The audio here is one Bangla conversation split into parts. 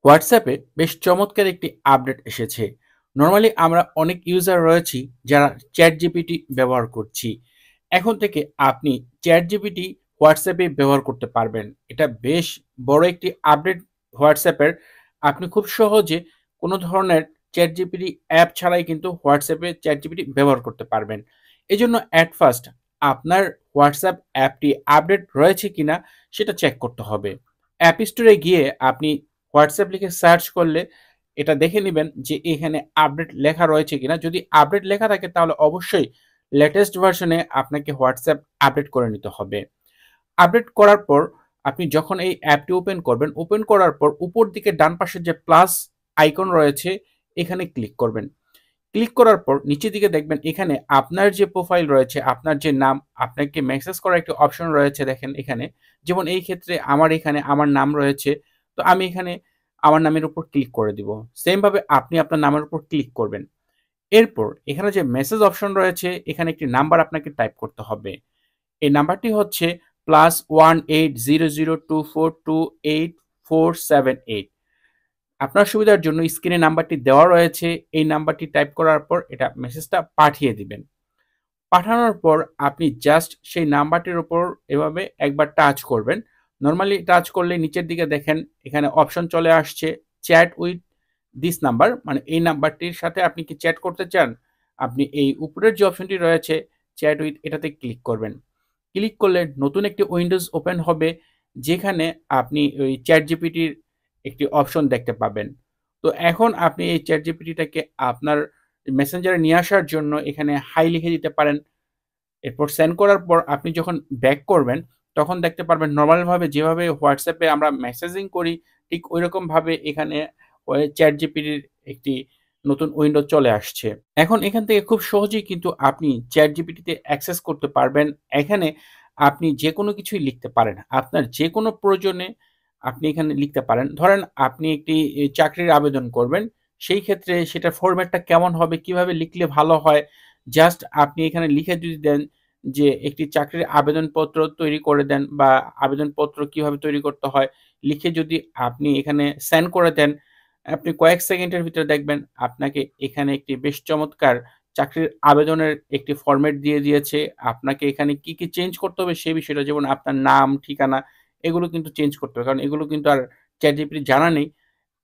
হোয়াটসঅ্যাপে বেশ চমৎকার একটি আপডেট এসেছে। নরমালি আমরা অনেক ইউজার রয়েছি যারা চ্যাটজিপিটি ব্যবহার করছি। এখন থেকে আপনি চ্যাটজিপিটি হোয়াটসঅ্যাপে ব্যবহার করতে পারবেন। এটা বেশ বড় একটি আপডেট হোয়াটসঅ্যাপের। আপনি খুব সহজে কোনো ধরনের চ্যাটজিপিটি অ্যাপ ছাড়াই কিন্তু হোয়াটসঅ্যাপে চ্যাটজিপিটি ব্যবহার করতে পারবেন। এজন্য এট ফার্স্ট আপনার হোয়াটসঅ্যাপ অ্যাপটি আপডেট রয়েছে কিনা সেটা চেক করতে হবে। অ্যাপ স্টোরে গিয়ে আপনি হোয়াটসঅ্যাপ লিখে সার্চ করলে এটা দেখে নিবেন যে এখানে আপডেট লেখা রয়েছে কিনা। যদি আপডেট লেখা থাকে তাহলে অবশ্যই লেটেস্ট ভার্শনে আপনাকে হোয়াটসঅ্যাপ আপডেট করে নিতে হবে। আপডেট করার পর আপনি যখন এই অ্যাপটি ওপেন করবেন, ওপেন করার পর উপর দিকে ডান পাশে যে প্লাস আইকন রয়েছে এখানে ক্লিক করবেন। ক্লিক করার পর নিচের দিকে দেখবেন এখানে আপনার যে প্রোফাইল রয়েছে, আপনার যে নাম, আপনাকে মেসেজ করার একটি অপশন রয়েছে দেখেন এখানে। যেমন এই ক্ষেত্রে আমার এখানে আমার নাম রয়েছে। তো আমি এখানে আমার নামের উপর ক্লিক করে দিব। সেম ভাবে আপনি আপনার নামের উপর ক্লিক করবেন। এরপর এখানে যে মেসেজ অপশন রয়েছে এখানে একটি নাম্বার আপনাকে টাইপ করতে হবে। এই নাম্বারটি হচ্ছে +180024284478। আপনার সুবিধার জন্য স্ক্রিনে নাম্বারটি দেওয়া রয়েছে। এই নাম্বারটি টাইপ করার পর এটা মেসেজটা পাঠিয়ে দিবেন। পাঠানোর পর আপনি জাস্ট সেই নাম্বারটির উপর এভাবে একবার টাচ করবেন। নরমালি টাচ করলে নিচের দিকে দেখেন এখানে অপশন চলে আসছে চ্যাট উইথ দিস নাম্বার, মানে এই নাম্বারটির সাথে আপনি কি চ্যাট করতে চান? আপনি এই উপরের যে অপশনটি রয়েছে চ্যাট উইথ এটাতে ক্লিক করবেন। ক্লিক করলে নতুন একটি উইন্ডোজ ওপেন হবে যেখানে আপনি ওই চ্যাটজিপিটির একটি অপশন দেখতে পাবেন। তো এখন আপনি এই চ্যাটজিপিটিটাকে আপনার মেসেঞ্জারে নিয়ে আসার জন্য এখানে হাই লিখে দিতে পারেন। এরপর সেন্ড করার পর আপনি যখন ব্যাক করবেন তখন দেখতে পারবেন নরমালভাবে যেভাবে হোয়াটসঅ্যাপে আমরা মেসেজিং করি ঠিক ঐরকমভাবে এখানে চ্যাটজিপিটির একটি নতুন উইন্ডো চলে আসছে। এখন এখান থেকে খুব সহজেই কিন্তু আপনি চ্যাটজিপিটিতে অ্যাক্সেস করতে পারবেন। এখানে আপনি যেকোনো কিছুই লিখতে পারেন। আপনার যেকোনো প্রয়োজনে আপনি এখানে লিখতে পারেন। ধরেন আপনি একটি চাকরির আবেদন করবেন। সেই ক্ষেত্রে সেটার ফরম্যাটটা কেমন হবে, কিভাবে লিখলে ভালো হয়, জাস্ট আপনি এখানে লিখে যদি দেন যে একটি চাকরির আবেদনপত্র তৈরি করে দেন বা আবেদনপত্র কিভাবে তৈরি করতে হয়, লিখে যদি আপনি এখানে সেন্ড করে দেন, আপনি কয়েক সেকেন্ডের ভিতরে দেখবেন আপনাকে এখানে একটি বেশ চমৎকার চাকরির আবেদনের একটি ফরম্যাট দিয়ে দিয়েছে। আপনাকে এখানে কি, কি চেঞ্জ করতে হবে সেই বিষয়টা, যেমন আপনার নাম, ঠিকানা এগুলো কিন্তু চেঞ্জ করতে হবে। কারণ এগুলো কিন্তু আর ChatGPT জানা নেই।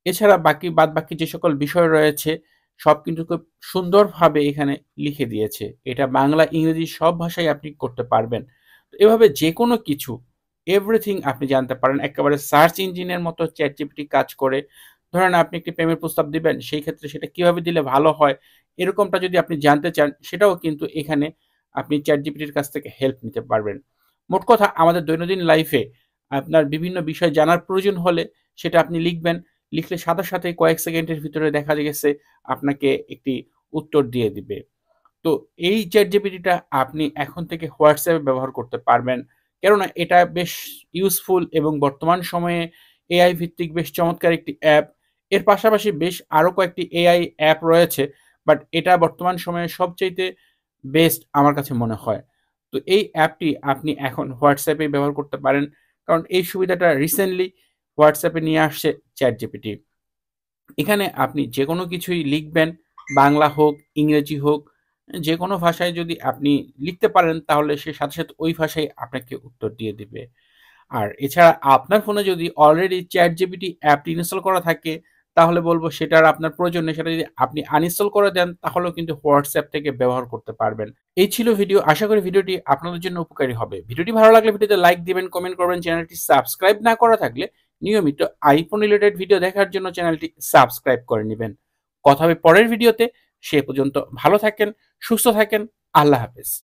এছাড়া বাদবাকি যে সকল বিষয় রয়েছে সব কিন্তু খুব সুন্দরভাবে এখানে লিখে দিয়েছে। এটা বাংলা, ইংরেজি সব ভাষায় আপনি করতে পারবেন। তো এভাবে যেকোনো কিছু এভরিথিং আপনি জানতে পারেন। একেবারে সার্চ ইঞ্জিনের মতো ChatGPT কাজ করে। ধরেন আপনি একটি প্রেমের প্রস্তাব দিবেন, সেই ক্ষেত্রে সেটা কিভাবে দিলে ভালো হয়, এরকমটা যদি আপনি জানতে চান সেটাও কিন্তু এখানে আপনি ChatGPT-র কাছ থেকে হেল্প নিতে পারবেন। মোট কথা আমাদের দৈনন্দিন লাইফে আপনার বিভিন্ন বিষয় জানার প্রয়োজন হলে সেটা আপনি লিখবেন। লিখলে সাথে, সাথে কয়েক সেকেন্ডের ভিতরে দেখা গেছে আপনাকে একটি উত্তর দিয়ে দিবে। তো এই চ্যাটজিপিটিটা আপনি এখন থেকে হোয়াটসঅ্যাপে ব্যবহার করতে পারবেন। কেননা এটা বেশ ইউজফুল এবং বর্তমান সময়ে এআই ভিত্তিক বেশ চমৎকার একটি অ্যাপ। এর পাশাপাশি বেশ আরো কয়েকটি এআই অ্যাপ রয়েছে। বাট এটা বর্তমান সময়ে সবচাইতে বেস্ট আমার কাছে মনে হয়। তো এই অ্যাপটি আপনি এখন হোয়াটসঅ্যাপে ব্যবহার করতে পারেন। কারণ এই সুবিধাটা রিসেন্টলি হোয়াটসঅ্যাপে নিয়ে আসছে চ্যাটজিপিটি। এখানে আপনি যেকোনো কিছুই লিখবেন, বাংলা হোক, ইংরেজি হোক, যেকোনো ভাষায় যদি আপনি লিখতে পারেন তাহলে সে সাথে, সাথে ওই ভাষায় আপনাকে উত্তর দিয়ে দিবে। আর এছাড়া আপনার ফোনে যদি অলরেডি ChatGPT অ্যাপটি ইনস্টল করা থাকে তাহলে বলব সেটা আর আপনার প্রয়োজন নেই। সেটা যদি আপনি আনইনস্টল করে দেন তাহলেও কিন্তু WhatsApp থেকে ব্যবহার করতে পারবেন। এই ছিল ভিডিও। আশা করি ভিডিওটি আপনাদের জন্য উপকারী হবে। ভিডিওটি ভালো লাগলে ভিডিওতে লাইক দিবেন, কমেন্ট করবেন। চ্যানেলটি সাবস্ক্রাইব না করা থাকলে নিয়মিত আইফোন রিলেটেড ভিডিও দেখার জন্য চ্যানেলটি সাবস্ক্রাইব করে নিবেন। কথা হবে পরের ভিডিওতে। সে পর্যন্ত ভালো থাকেন, সুস্থ থাকেন। আল্লাহ হাফেজ।